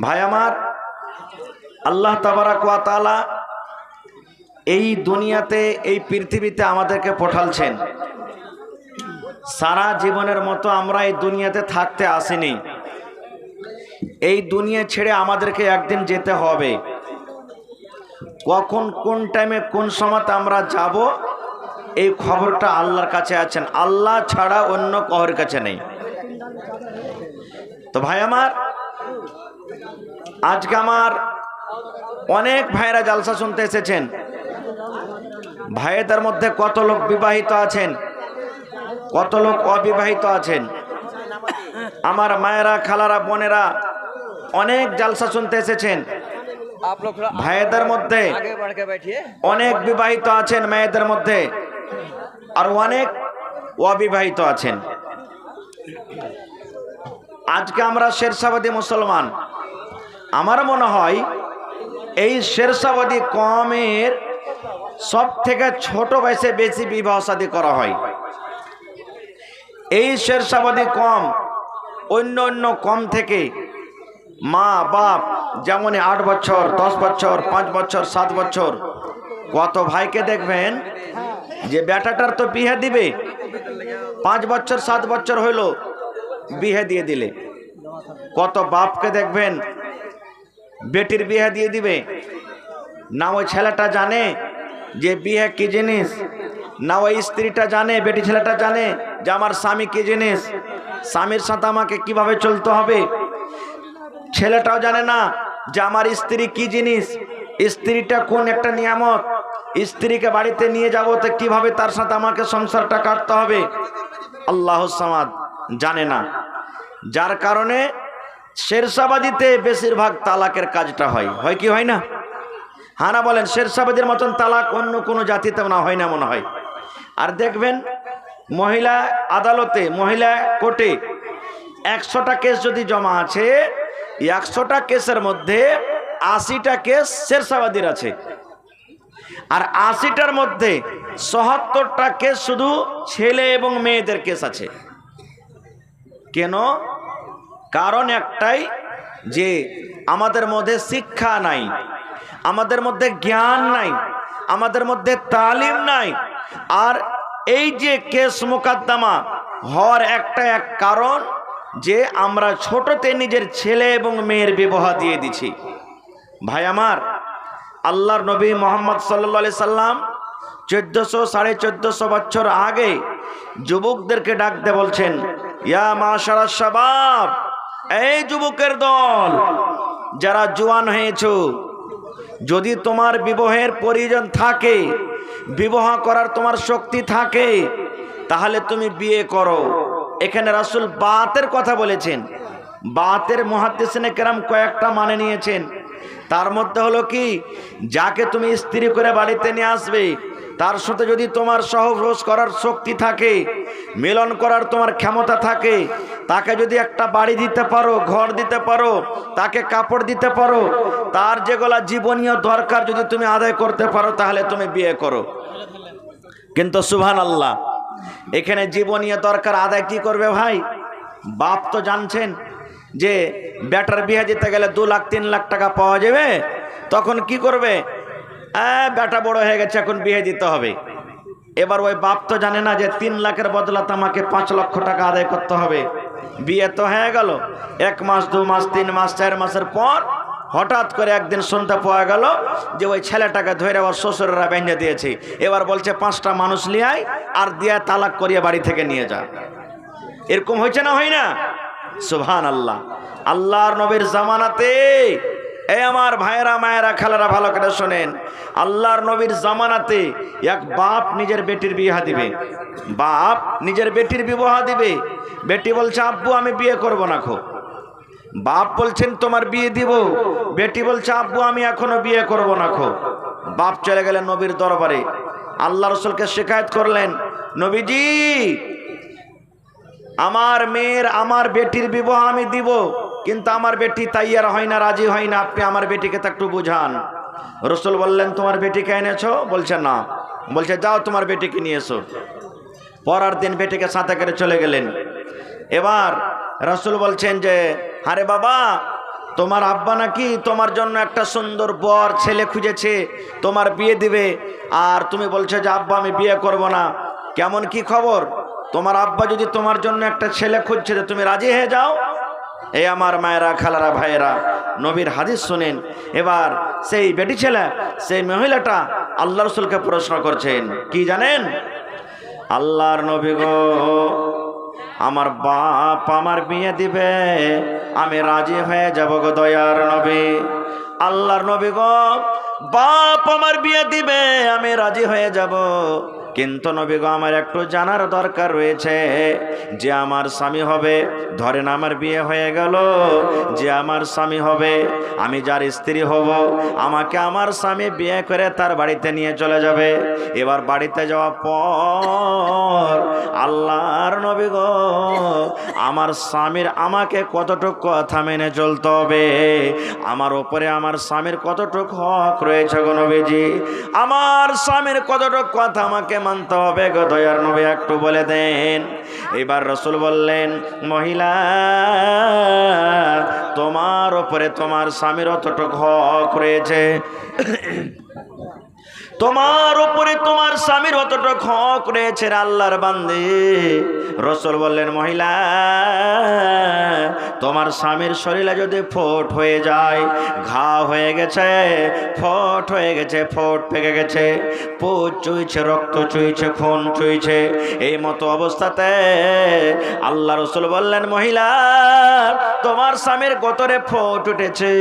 ভাই আমার, আল্লাহ তাবারাক ওয়া তাআলা এই দুনিয়াতে, এই পৃথিবীতে আমাদেরকে পাঠালছেন। সারা জীবনের মতো আমরা এই দুনিয়াতে থাকতে আসিনি। এই দুনিয়া ছেড়ে আমাদেরকে একদিন যেতে হবে। কখন, কোন টাইমে, কোন সময়তে আমরা যাব, এই খবরটা আল্লাহর কাছে আছেন। আল্লাহ ছাড়া অন্য কারোর কাছে নেই। তো ভাই আমার, আজকে আমার অনেক ভাইরা জালসা শুনতে এসেছেন। ভাইদের মধ্যে কত লোক বিবাহিত আছেন, কত লোক অবিবাহিত আছেন। আমার মায়েরা, খালারা, বোনেরা অনেক জালসা শুনতে এসেছেন। ভাইদের মধ্যে অনেক বিবাহিত আছেন, মেয়েদের মধ্যে আর অনেক অবিবাহিত আছেন। আজকে আমরা শেরশাবাদী মুসলমান। আমার মনে হয় এই শেরশাবাদী কমের সব থেকে ছোট বয়সে বেশি বিবাহ শাদী করা হয়। এই শেরশাবাদী কম অন্য অন্য কম থেকে মা বাপ যেমন 8 বছর, 10 বছর, 5 বছর, 7 বছর, কত ভাইকে দেখবেন যে বেটাটার তো বিয়ে দিবে, 5 বছর 7 বছর হইল বিয়ে দিয়ে দিলে। কত বাপকে দেখবেন বেটির বিয়ে দিয়ে দিবে, না ওই ছেলেটা জানে যে বিয়ে কি জিনিস, না ওই স্ত্রীটা জানে, বেটি ছেলেটা জানে যে আমার স্বামী কি জিনিস, স্বামীর সাথে আমাকে কিভাবে চলতে হবে। ছেলেটাও জানে না যে আমার স্ত্রী কি জিনিস, স্ত্রীটা কোন একটা নিয়ামত, স্ত্রীকে বাড়িতে নিয়ে যাবো তো কিভাবে তার সাথে আমাকে সংসারটা কাটতে হবে। আল্লাহ সামাদ জানে না। যার কারণে শেরশাবাদীতে বেশিরভাগ তালাকের কাজটা হয় কি হয় না? হ্যাঁ না বলেন? শেরশাবাদীর মতন তালাক অন্য কোনো জাতিতে না হয় না মনে হয়। আর দেখবেন মহিলা আদালতে, মহিলা কোর্টে 100টা কেস যদি জমা আছে, 100টা কেসের মধ্যে 80টা কেস শেরশাবাদীর আছে। আর 80টার মধ্যে ৭৭টা কেস শুধু ছেলে এবং মেয়েদের কেস আছে। কেন? কারণ একটাই, যে আমাদের মধ্যে শিক্ষা নাই, আমাদের মধ্যে জ্ঞান নাই, আমাদের মধ্যে তালিম নাই। আর এই যে কেস মোকদ্দমা হওয়ার একটা এক কারণ, যে আমরা ছোটতে নিজের ছেলে এবং মেয়ের বিবাহ দিয়ে দিছি। ভাই আমার, আল্লাহর নবী মোহাম্মদ সাল্লাল্লাহু আলাইহি সাল্লাম 1400-1450 বছর আগে যুবকদেরকে ডাকতে বলছেন, ইয়া মাশারাশ শাবাব, এই যুবকের দল যারা জওয়ান হয়েছো, যদি তোমার বিবাহের প্রয়োজন থাকে, বিবাহ করার তোমার শক্তি থাকে, তাহলে তুমি বিয়ে করো। এখানে রাসূল বাতের কথা বলেছেন। বাতের মুহাদ্দিসিনে কেরাম কয়েকটা মানে নিয়েছেন। তার মধ্যে হলো কি, যাকে তুমি স্ত্রী করে বাড়িতে নিয়ে আসবে, তার সাথে যদি তোমার সহবাস করার শক্তি থাকে, মিলন করার তোমার ক্ষমতা থাকে, তাকে যদি একটা বাড়ি দিতে পারো, ঘর দিতে পারো, তাকে কাপড় দিতে পারো, তার যেগুলা জীবনীয় দরকার যদি তুমি আদায় করতে পারো, তাহলে তুমি বিয়ে করো। কিন্তু সুবহানাল্লাহ, এখানে জীবনীয় দরকার আদায় কি করবে ভাই? বাপ তো জানছেন যে বেটার বিয়ে দিতে গেলে 2 লাখ 3 লাখ টাকা পাওয়া যাবে, তখন কি করবে? বেটা বড় হয়ে গেছে, এখন বিয়ে দিতে হবে। এবার ওই বাপ তো জানে না যে 3 লাখের বদলাতে আমাকে 5 লক্ষ টাকা আদায় করতে হবে। বিয়ে তো হয়ে গেল, 1 মাস 2 মাস 3 মাস 4 মাসের পর হঠাৎ করে একদিন শুনতে পাওয়া গেল যে ওই ছেলেটাকে ধরে ওর শ্বশুরেরা বেঁধে দিয়েছে। এবার বলছে 5টা মানুষ লিয়াই আর দিয়া তালাক করিয়ে বাড়ি থেকে নিয়ে যা। এরকম হয়েছে না হয় না? সুবহানাল্লাহ। আল্লাহর নবীর জামানাতে, এই আমার ভাইয়েরা, মায়েরা, খালারা ভালো করে শোনেন, আল্লাহর নবীর জামানাতে এক বাপ নিজের বেটির বিবাহ দিবে। বাপ নিজের বেটির বিবাহ দিবে। বেটি বলছে, আব্বু আমি বিয়ে করব না খো। বাপ বলছেন তোমার বিয়ে দিব। বেটি বলছে, আব্বু আমি এখনো বিয়ে করব না খো। বাপ চলে গেলেন নবীর দরবারে, আল্লাহ রাসূলকে শিকায়ত করলেন, নবীজি আমার মেয়ের, আমার বেটির বিবাহ আমি দিব, কিন্তু আমার বেটি তাইয়ার হয় না, রাজি হয় না, আপনি আমার বেটিকে তো একটু বুঝান। রাসূল বললেন, তোমার বেটিকে এনেছো? বলছে না। বলছে, যাও তোমার বেটিকে নিয়ে এসো। পরের দিন বেটিকে সাথে করে চলে গেলেন। এবার রাসূল বলছেন যে, আরে বাবা, তোমার আব্বা নাকি তোমার জন্য একটা সুন্দর বর ছেলে খুঁজেছে, তোমার বিয়ে দিবে, আর তুমি বলছো যে আব্বা আমি বিয়ে করব না। কেমন কি খবর? তোমার আব্বা যদি তোমার জন্য একটা ছেলে খুঁজছে, তুমি রাজি হয়ে যাও। এই আমার মায়েরা, খালারা, ভাইয়েরা, নবীর হাদিস শুনেন। এবার সেই বেটি ছেলে, সেই মহিলাটা আল্লাহ রসুলকে প্রশ্ন করছেন, কি জানেন? আল্লাহর নবী গো, আমার বাপ আমার বিয়ে দিবে, আমি রাজি হয়ে যাব গো দয়ার নবী। আল্লাহর নবী গো, বাপ আমার বিয়ে দিবে, আমি রাজি হয়ে যাব, কিন্তু নবী গো আমার একটু জানার দরকার রয়েছে, যে আমার স্বামী হবে, ধরেন আমার বিয়ে হয়ে গেল, যে আমার স্বামী হবে, আমি যার স্ত্রী হব, আমাকে আমার স্বামী বিয়ে করে তার বাড়িতে নিয়ে চলে যাবে। এবার বাড়িতে যাওয়ার পর আল্লাহর নবী গো, আমার স্বামীর আমাকে কতটুকু কথা মেনে চলতে হবে, আমার ওপরে আমার স্বামীর কতটুকু হক রয়েছে গো নবীজি, আমার স্বামীর কতটুকু কথা আমাকে মানতে হবে গো দয়ার নবী, একটু বলে দেন। এবার রসুল বললেন, মহিলা, তোমার ওপরে তোমার স্বামীর অতটুকু হক রয়েছে, তোমার উপরে তোমার স্বামীর অতটুকু হক রয়েছে আল্লাহর বান্দে। রসুল বললেন, মহিলা, তোমার স্বামীর শরীরে যদি ফোট হয়ে যায়, ঘা হয়ে গেছে, ফোট হয়ে গেছে, ফোট পেকে গেছে, পুজ চুইছে, রক্ত চুইছে, খুন চুইছে, এই মতো অবস্থাতে আল্লাহ রসুল বললেন, মহিলা, তোমার স্বামীর গোতরে ফোট উঠেছে,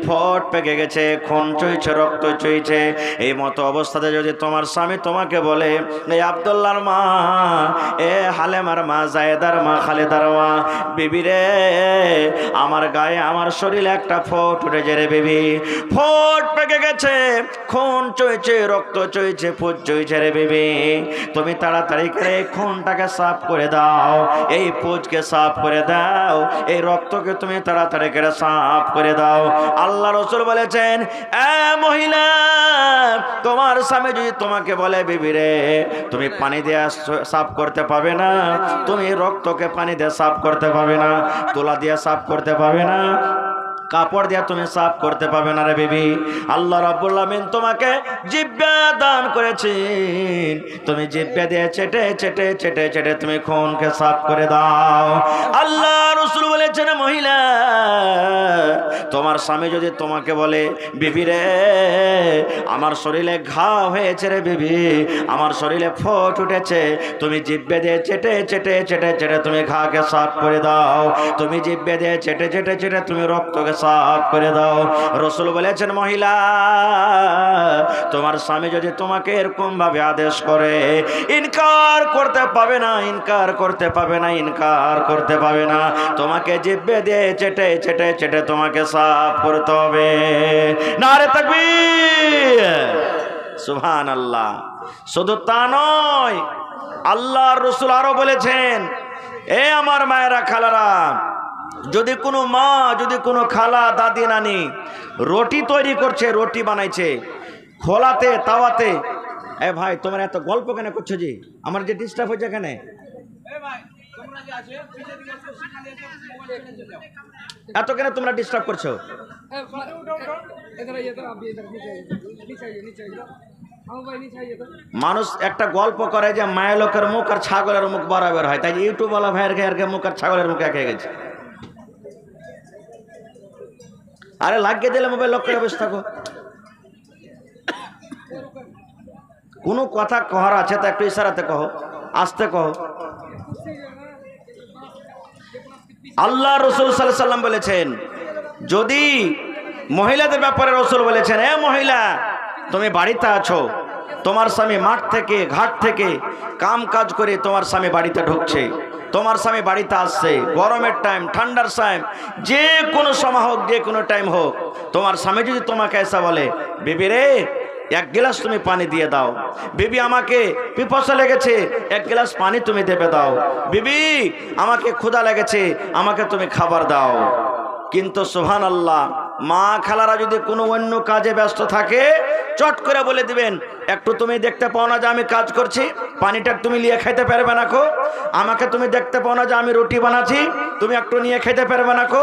ফোট পেকে গেছে, খুন চুইছে, রক্ত চুইছে, এই মতো অবস্থাতে যদি তোমার স্বামী তোমাকে বলে, এই আব্দুল্লাহর মা, এ হালেমার মা, জায়েদার মা, খালেদার মা, বিবি রে, আমার গায়ে আমার শরীরে একটা ফোট উঠেছে রে বিবি, ফোট পেকে গেছে, খুন চইছে, রক্ত চইছে, পুজ চইছে রে বিবি, তুমি তাড়াতাড়ি করে খুনটাকে সাফ করে দাও, এই পুজকে সাফ করে দাও, এই রক্তকে তুমি তাড়াতাড়ি করে সাফ করে দাও। আল্লাহ রসুল বলেছেন, এ মহিলা, তোমার স্বামী যদি তোমাকে বলে, বিবি রে, তুমি পানি দিয়ে সাফ করতে পাবে না, তুমি রক্তকে পানি দিয়ে সাফ করতে পাবে না, তোলা দিয়ে সাফ করতে পাবে না, কাপড় দিয়ে তুমি সাফ করতে পাবে না রে বিবি, আল্লাহ রাব্বুল আমিন তোমাকে জিহ্বা দান করেছেন, তুমি জিহ্বা দিয়ে চেটে চেটে চেটে চেটে তুমি খুনকে সাফ করে দাও। আল্লাহ রাসূল বলেছেন, মহিলা, তোমার স্বামী যদি তোমাকে বলে, বিবি রে, আমার শরীরে ঘা হয়েছে রে বিবি, আমার শরীরে ফোট উঠেছে, তুমি জিহ্বা দিয়ে চেটে চেটে চেটে চেটে তুমি ঘাকে সাফ করে দাও, তুমি জিহ্বা দিয়ে চেটে চেটে চেটে তুমি রক্তকে সাফ করে দাও। রসুল বলেছেন, মহিলা, তোমার স্বামী যদি তোমাকে এরকম ভাবে আদেশ করে, ইনকার করতে পাবে না, ইনকার করতে পাবে না, ইনকার করতে পাবে না, তোমাকে জিহ্বা দিয়ে চেটে চেটে চেটে তোমাকে সাফ করতে হবে। নারে তাকবীর, সুবহানাল্লাহ। শুধু তা নয়, আল্লাহর রাসূল আরো বলেছেন, এ আমার মায়েরা, খালারা, যদি কোনো মা, যদি কোনো খালা, দাদি, নানি রুটি তৈরি করছে, রুটি বানাইছে খোলাতে, তাওয়াতে, এ ভাই তোমরা এত গল্প কেন করছো? জি, আমার যে ডিস্টার্ব হয়েছে এখানে, এত কেন তোমরা ডিস্টার্ব করছো? মানুষ একটা গল্প করে যে মায়ের লোকের মুখ আর ছাগলের মুখ বরাবর হয়, তাই ইউটিউব ওয়ালা ভাইয়ের মুখ আর ছাগলের মুখ এক হয়ে গেছে। আরে লাগিয়ে দিলে মোবাইল লক করে বসে থাকো। কোনো কথা কহার আছে তো একটু ইশারাতে কহো, আস্তে কহো। আল্লাহ রাসূল সাল্লাল্লাহু আলাইহি সাল্লাম বলেছেন, যদি মহিলাদের ব্যাপারে রাসূল বলেছেন, এ মহিলা, তুমি বাড়িতে আছো, তোমার স্বামী মাঠ থেকে, ঘাট থেকে কাম কাজ করে তোমার স্বামী বাড়িতে ঢুকছে, তোমার স্বামী বাড়িতে আসছে, গরমের টাইম, ঠান্ডার টাইম, যে কোনো সময় হোক, যে কোনো টাইম হোক, তোমার স্বামী যদি তোমাকে এসে বলে, বিবি রে, এক গ্লাস তুমি পানি দিয়ে দাও, বিবি আমাকে পিপাসা লেগেছে, এক গ্লাস পানি তুমি দেবে দাও, বিবি আমাকে ক্ষুধা লেগেছে, আমাকে তুমি খাবার দাও। কিন্তু সুবহানাল্লাহ, মা খালারা যদি কোনো অন্য কাজে ব্যস্ত থাকে, চট করে বলে দিবেন, একটু তুমি দেখতে পাও না যে আমি কাজ করছি, পানিটা তুমি নিয়ে খেতে পারবে না কো? আমাকে তুমি দেখতে পাও না যে আমি রুটি বানাচ্ছি, তুমি একটু নিয়ে খেতে পারবে না কো?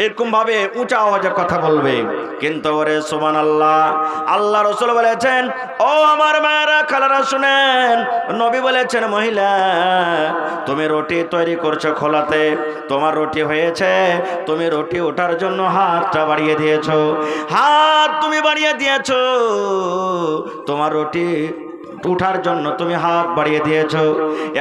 এরকম ভাবে উঁচা আওয়াজে কথা বলবে। কিন্তু ওরে সুবহানাল্লাহ, আল্লাহ রাসূল বলেছেন, ও আমার মায়েরা খালারা শুনেন, নবী বলেছেন, মহিলা তুমি রুটি তৈরি করছো খোলাতে, তোমার রুটি হয়েছে, তুমি রুটি ওঠার জন্য হাতটা বাড়িয়ে দিয়েছো, হাত তুমি বাড়িয়ে দিয়েছো, তোমার রুটি উঠার জন্য তুমি হাত বাড়িয়ে দিয়েছো,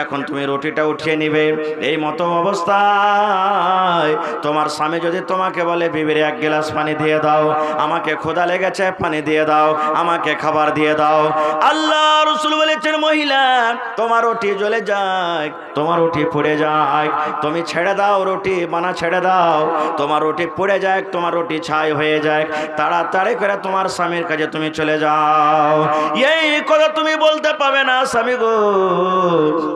এখন তুমি রুটিটা উঠিয়ে নিবে। এই মতো অবস্থায় তোমার স্বামী যদি তোমাকে বলে, বিবির এক গ্লাস পানি দিয়ে দাও, আমাকে ক্ষুধা লেগেছে, পানি দিয়ে দাও, আমাকে খাবার দিয়ে দাও, আল্লাহ রাসূল বলেছেন, মহিলা তোমার রুটি জ্বলে যায়, তোমার রুটি পুড়ে যায়, তুমি ছেড়ে দাও, রুটি বানা ছেড়ে দাও, তোমার রুটি পুড়ে যায়, তোমার রুটি ছাই হয়ে যায়, তাড়াতাড়ি করে তোমার স্বামীর কাছে তুমি চলে যাও। এই কথা তুমি বলতে পাবে না, স্বামী গো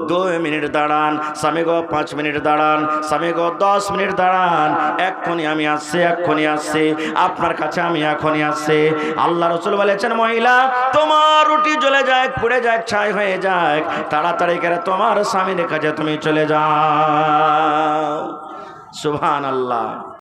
2 মিনিট দাঁড়ান, স্বামী গো 5 মিনিট দাঁড়ান, স্বামী গো 10 মিনিট দাঁড়ান, এক্ষুনি আমি আসছি, এক্ষুনি আসছি, আপনার কাছে আমি এখনই আসছি। আল্লাহ রাসূল বলেছেন, মহিলা তোমার রুটি জ্বলে যায়, পুড়ে যায়, ছাই হয়ে যায়, তাড়াতাড়ি করে তোমার স্বামীর কাছে তুমি চলে যাও। সুবহানাল্লাহ।